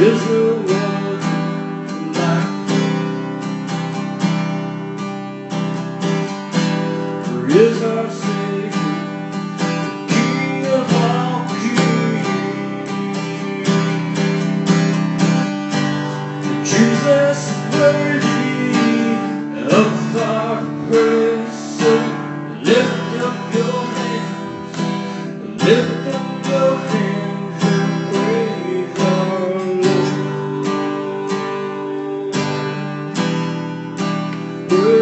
is no one like you. For is our Savior, King of all kings. Jesus is worthy of our praise. So lift up your hands, lift up your hands and praise our Lord. Praise